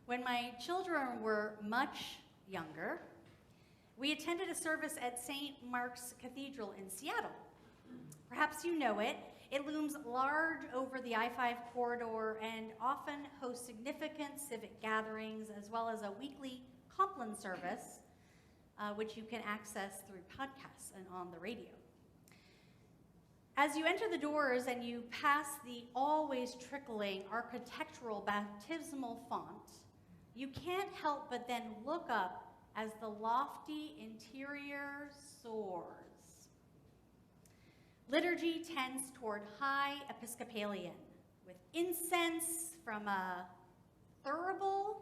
When my children were much younger, we attended a service at St. Mark's Cathedral in Seattle. Perhaps you know it. It looms large over the I-5 corridor and often hosts significant civic gatherings, as well as a weekly Compline service, which you can access through podcasts and on the radio. As you enter the doors and you pass the always trickling architectural baptismal font, you can't help but then look up as the lofty interior soars. Liturgy tends toward high Episcopalian, with incense from a thurible,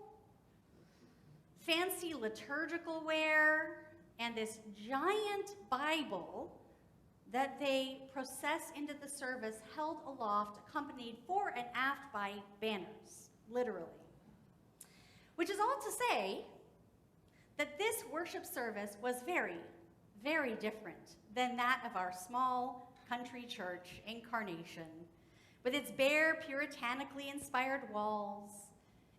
fancy liturgical ware, and this giant Bible that they process into the service held aloft, accompanied fore and aft by banners, literally. Which is all to say that this worship service was very, very different than that of our small country church incarnation, with its bare, puritanically inspired walls,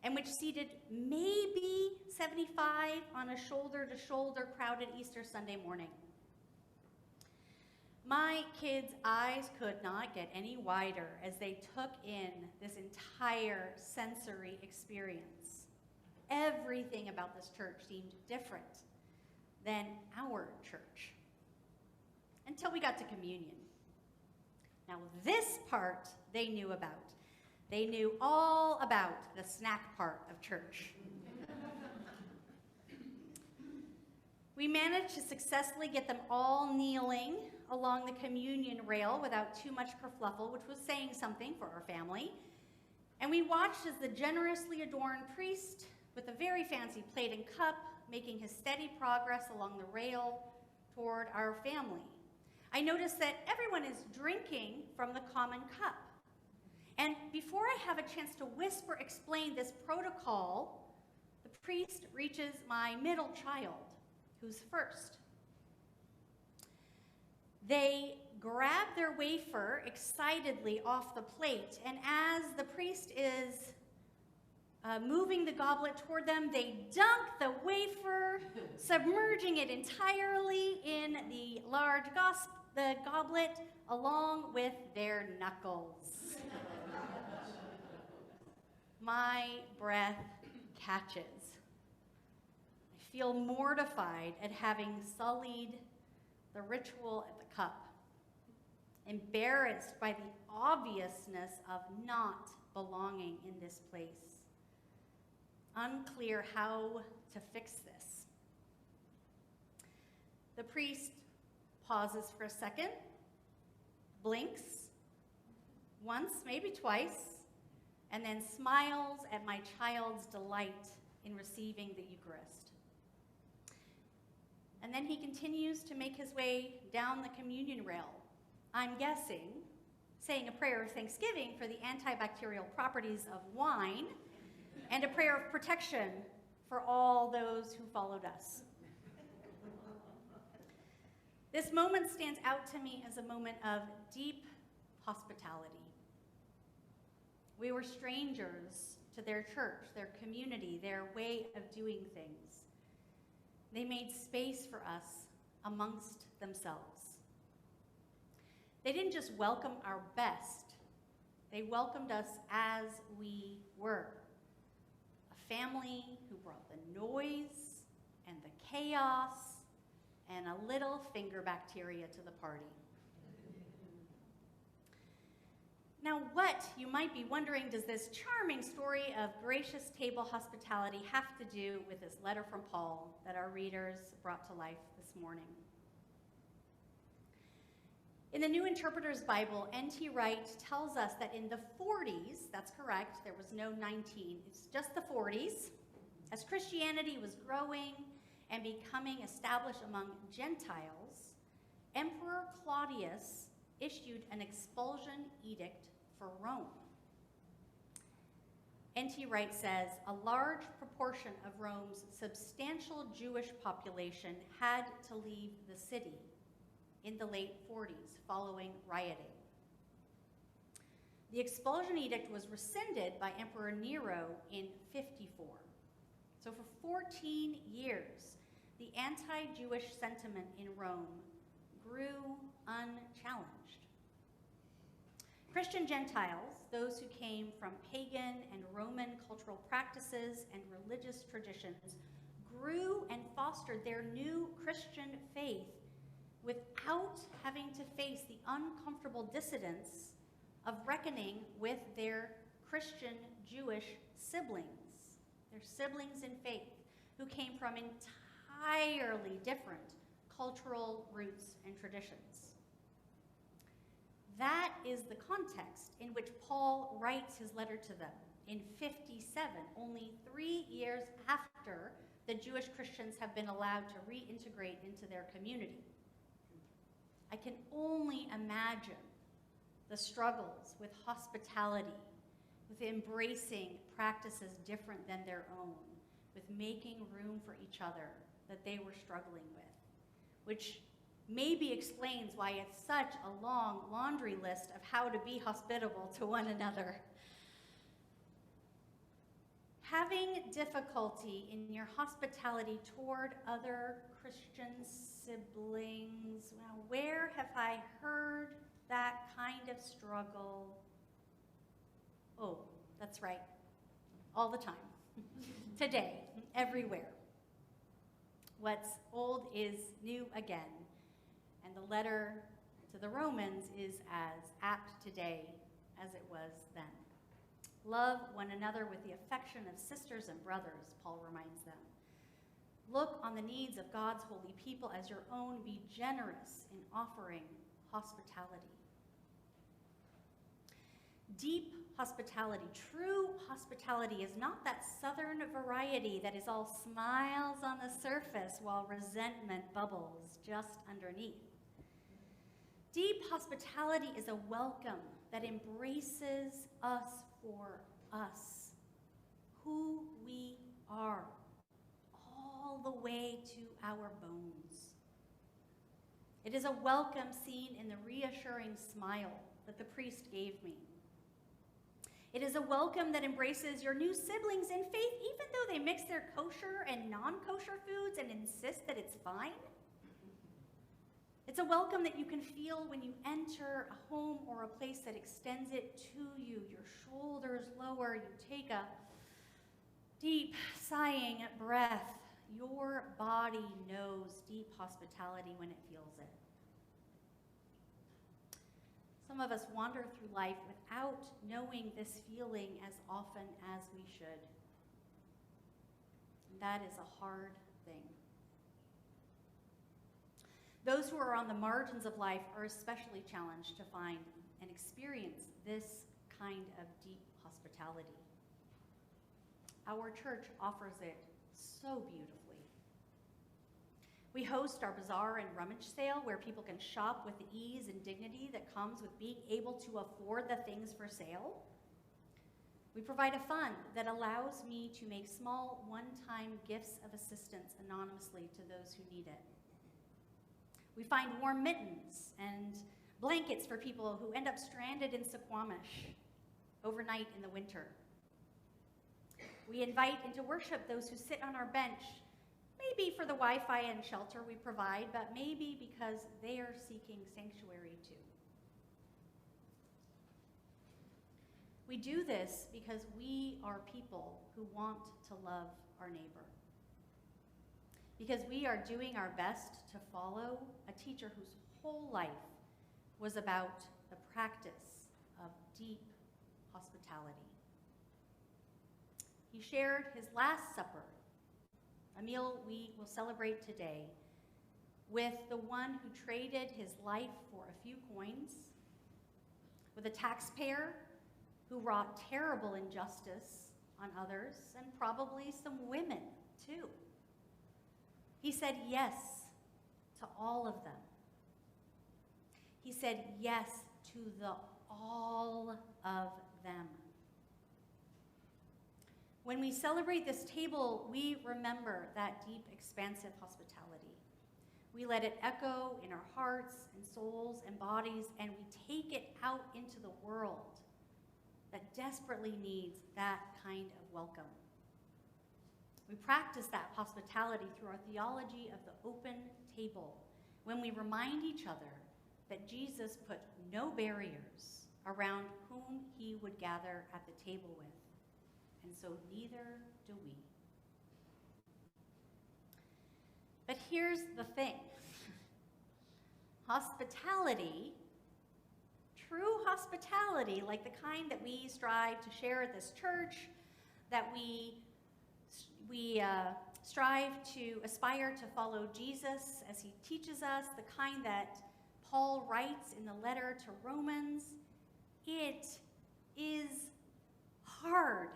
and which seated maybe 75 on a shoulder-to-shoulder crowded Easter Sunday morning. My kids' eyes could not get any wider as they took in this entire sensory experience. Everything about this church seemed different than our church, until we got to communion. Now, this part they knew about. They knew all about the snack part of church. We managed to successfully get them all kneeling along the communion rail without too much kerfluffle, which was saying something for our family. And we watched as the generously adorned priest, with a very fancy plate and cup, making his steady progress along the rail toward our family. I noticed that everyone is drinking from the common cup. And before I have a chance to explain this protocol, the priest reaches my middle child, who's first. They grab their wafer excitedly off the plate, and as the priest is moving the goblet toward them, they dunk the wafer, submerging it entirely in the large goblet along with their knuckles. My breath catches. I feel mortified at having sullied the ritual at the cup, embarrassed by the obviousness of not belonging in this place. Unclear how to fix this. The priest pauses for a second, blinks once, maybe twice, and then smiles at my child's delight in receiving the Eucharist. And then he continues to make his way down the communion rail, I'm guessing, saying a prayer of thanksgiving for the antibacterial properties of wine and a prayer of protection for all those who followed us. This moment stands out to me as a moment of deep hospitality. We were strangers to their church, their community, their way of doing things. They made space for us amongst themselves. They didn't just welcome our best, they welcomed us as we were. A family who brought the noise and the chaos and a little finger bacteria to the party. Now, what, you might be wondering, does this charming story of gracious table hospitality have to do with this letter from Paul that our readers brought to life this morning? In the New Interpreter's Bible, N.T. Wright tells us that in the 40s, that's correct, there was no 19, it's just the 40s, as Christianity was growing and becoming established among Gentiles, Emperor Claudius issued an expulsion edict for Rome. N.T. Wright says, a large proportion of Rome's substantial Jewish population had to leave the city in the late 40s following rioting. The expulsion edict was rescinded by Emperor Nero in 54. So for 14 years, the anti-Jewish sentiment in Rome grew unchallenged. Christian Gentiles, those who came from pagan and Roman cultural practices and religious traditions, grew and fostered their new Christian faith without having to face the uncomfortable dissidence of reckoning with their Christian Jewish siblings, their siblings in faith, who came from entirely different cultural roots and traditions. That is the context in which Paul writes his letter to them in 57, only 3 years after the Jewish Christians have been allowed to reintegrate into their community. I can only imagine the struggles with hospitality, with embracing practices different than their own, with making room for each other that they were struggling with, which maybe explains why it's such a long laundry list of how to be hospitable to one another. Having difficulty in your hospitality toward other Christian siblings, well, where have I heard that kind of struggle? Oh, that's right, all the time, today, everywhere. What's old is new again, and the letter to the Romans is as apt today as it was then. Love one another with the affection of sisters and brothers, Paul reminds them. Look on the needs of God's holy people as your own. Be generous in offering hospitality. Deep hospitality, true hospitality, is not that southern variety that is all smiles on the surface while resentment bubbles just underneath. Deep hospitality is a welcome that embraces us for us, who we are, all the way to our bones. It is a welcome seen in the reassuring smile that the priest gave me. It is a welcome that embraces your new siblings in faith, even though they mix their kosher and non-kosher foods and insist that it's fine. It's a welcome that you can feel when you enter a home or a place that extends it to you. Your shoulders lower, you take a deep, sighing breath. Your body knows deep hospitality when it feels it. Some of us wander through life without knowing this feeling as often as we should. And that is a hard thing. Those who are on the margins of life are especially challenged to find and experience this kind of deep hospitality. Our church offers it so beautifully. We host our bazaar and rummage sale where people can shop with the ease and dignity that comes with being able to afford the things for sale. We provide a fund that allows me to make small one-time gifts of assistance anonymously to those who need it. We find warm mittens and blankets for people who end up stranded in Suquamish overnight in the winter. We invite into worship those who sit on our bench, maybe for the Wi-Fi and shelter we provide, but maybe because they are seeking sanctuary too. We do this because we are people who want to love our neighbor. Because we are doing our best to follow a teacher whose whole life was about the practice of deep hospitality. He shared his Last Supper, a meal we will celebrate today, with the one who traded his life for a few coins, with a taxpayer who wrought terrible injustice on others, and probably some women too. He said yes to all of them. He said yes to the all of them. When we celebrate this table, we remember that deep, expansive hospitality. We let it echo in our hearts and souls and bodies, and we take it out into the world that desperately needs that kind of welcome. We practice that hospitality through our theology of the open table, when we remind each other that Jesus put no barriers around whom he would gather at the table with, and so neither do we. But here's the thing. Hospitality, true hospitality, like the kind that we strive to share at this church, that we strive to aspire to follow Jesus as he teaches us, the kind that Paul writes in the letter to Romans, it is hard.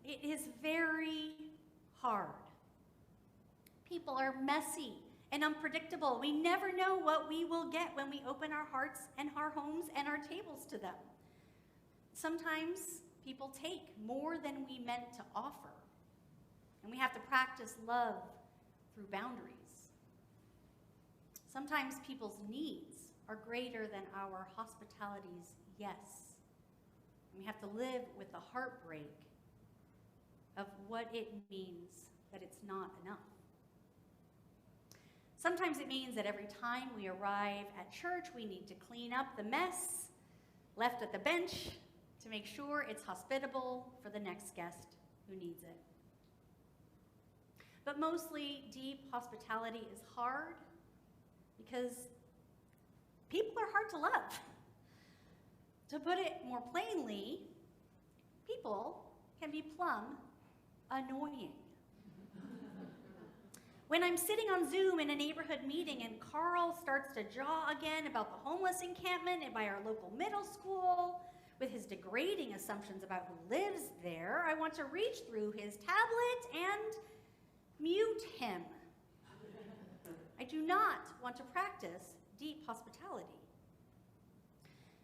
It is very hard. People are messy and unpredictable. We never know what we will get when we open our hearts and our homes and our tables to them. Sometimes people take more than we meant to offer, and we have to practice love through boundaries. Sometimes people's needs are greater than our hospitality's yes, and we have to live with the heartbreak of what it means that it's not enough. Sometimes it means that every time we arrive at church, we need to clean up the mess left at the bench to make sure it's hospitable for the next guest who needs it. But mostly, deep hospitality is hard because people are hard to love. To put it more plainly, people can be plumb annoying. When I'm sitting on Zoom in a neighborhood meeting and Carl starts to jaw again about the homeless encampment by our local middle school with his degrading assumptions about who lives there, I want to reach through his tablet and mute him. I do not want to practice deep hospitality.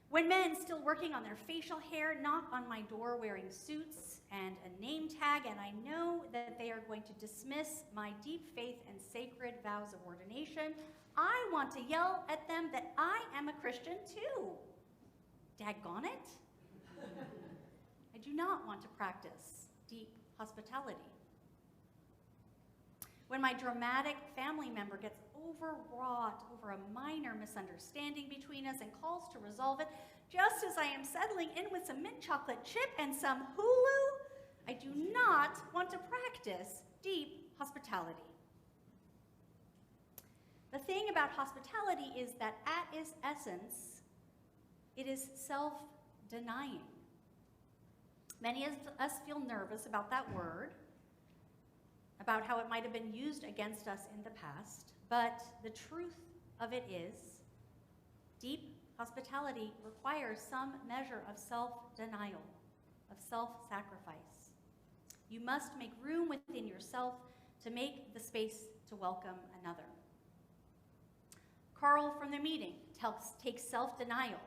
When men still working on their facial hair knock on my door wearing suits and a name tag, and I know that they are going to dismiss my deep faith and sacred vows of ordination, I want to yell at them that I am a Christian too. Daggone it. I do not want to practice deep hospitality. When my dramatic family member gets overwrought over a minor misunderstanding between us and calls to resolve it, just as I am settling in with some mint chocolate chip and some Hulu, I do not want to practice deep hospitality. The thing about hospitality is that at its essence, it is self-denying. Many of us feel nervous about that word, about how it might have been used against us in the past, but the truth of it is, deep hospitality requires some measure of self-denial, of self-sacrifice. You must make room within yourself to make the space to welcome another. Carl from the meeting takes self-denial,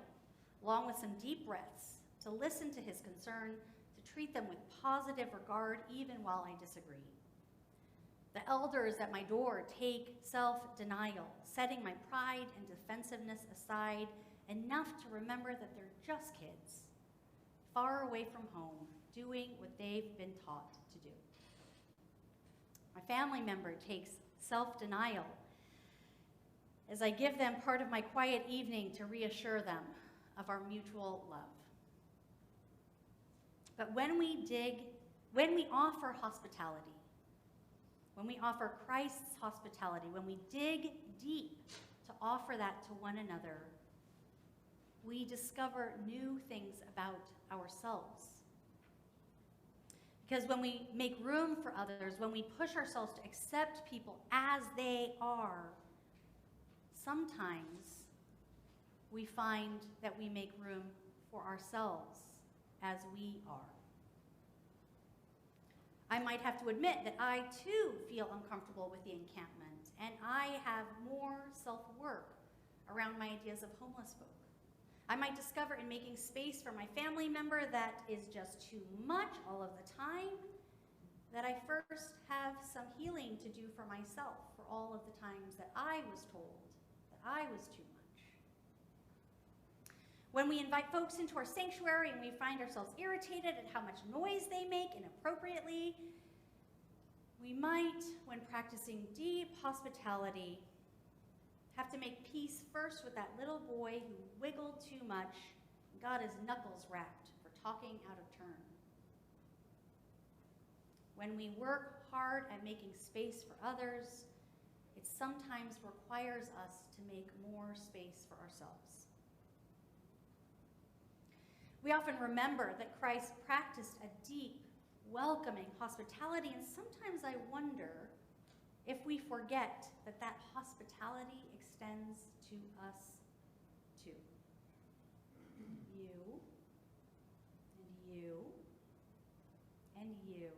along with some deep breaths, to listen to his concern, to treat them with positive regard, even while I disagree. The elders at my door take self-denial, setting my pride and defensiveness aside enough to remember that they're just kids, far away from home, doing what they've been taught to do. My family member takes self-denial as I give them part of my quiet evening to reassure them of our mutual love. But when we offer hospitality, when we offer Christ's hospitality, when we dig deep to offer that to one another, we discover new things about ourselves. Because when we make room for others, when we push ourselves to accept people as they are, sometimes we find that we make room for ourselves as we are. I might have to admit that I too feel uncomfortable with the encampment, and I have more self-work around my ideas of homeless folk. I might discover in making space for my family member that is just too much all of the time, that I first have some healing to do for myself for all of the times that I was told that I was too much. When we invite folks into our sanctuary and we find ourselves irritated at how much noise they make inappropriately, We might, when practicing deep hospitality, have to make peace first with that little boy who wiggled too much and got his knuckles rapped for talking out of turn. When we work hard at making space for others, it sometimes requires us to make more space for ourselves. We often remember that Christ practiced a deep, welcoming hospitality, and sometimes I wonder if we forget that that hospitality extends to us too. You, and you, and you,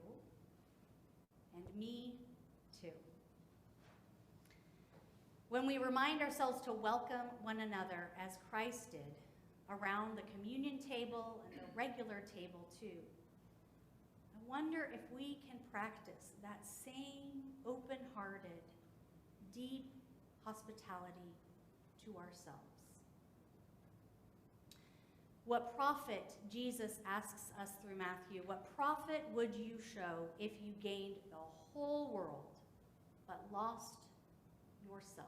and me too. When we remind ourselves to welcome one another as Christ did around the communion table and the regular table too, I wonder if we can practice that same open-hearted, deep hospitality to ourselves. What profit, Jesus asks us through Matthew, what profit would you show if you gained the whole world but lost yourself?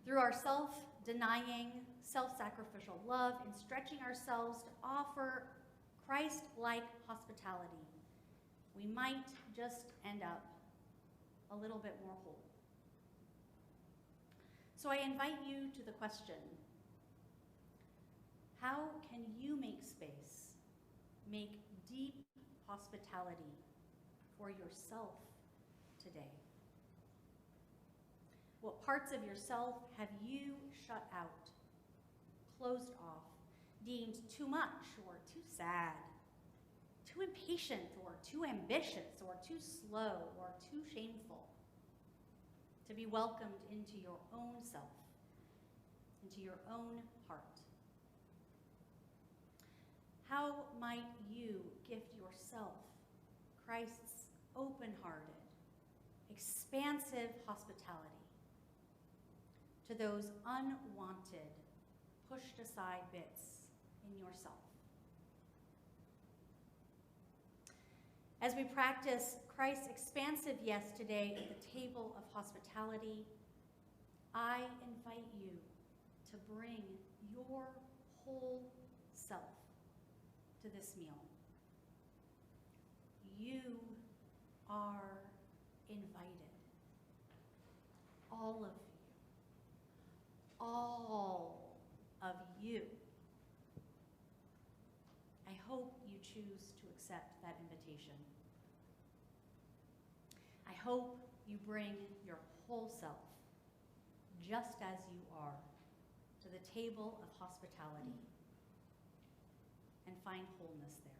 Through our self-denying, self-sacrificial love and stretching ourselves to offer Christ-like hospitality, we might just end up a little bit more whole. So I invite you to the question, how can you make space, make deep hospitality for yourself today? What parts of yourself have you shut out, closed off, deemed too much or too sad, too impatient or too ambitious or too slow or too shameful to be welcomed into your own self, into your own heart? How might you gift yourself Christ's open-hearted, expansive hospitality to those unwanted, pushed aside bits in yourself? As we practice Christ's expansive yes today at the table of hospitality, I invite you to bring your whole self to this meal. You are invited. All of you. All of you. I hope you choose to accept that invitation. I hope you bring your whole self, just as you are, to the table of hospitality and find wholeness there.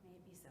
May it be so.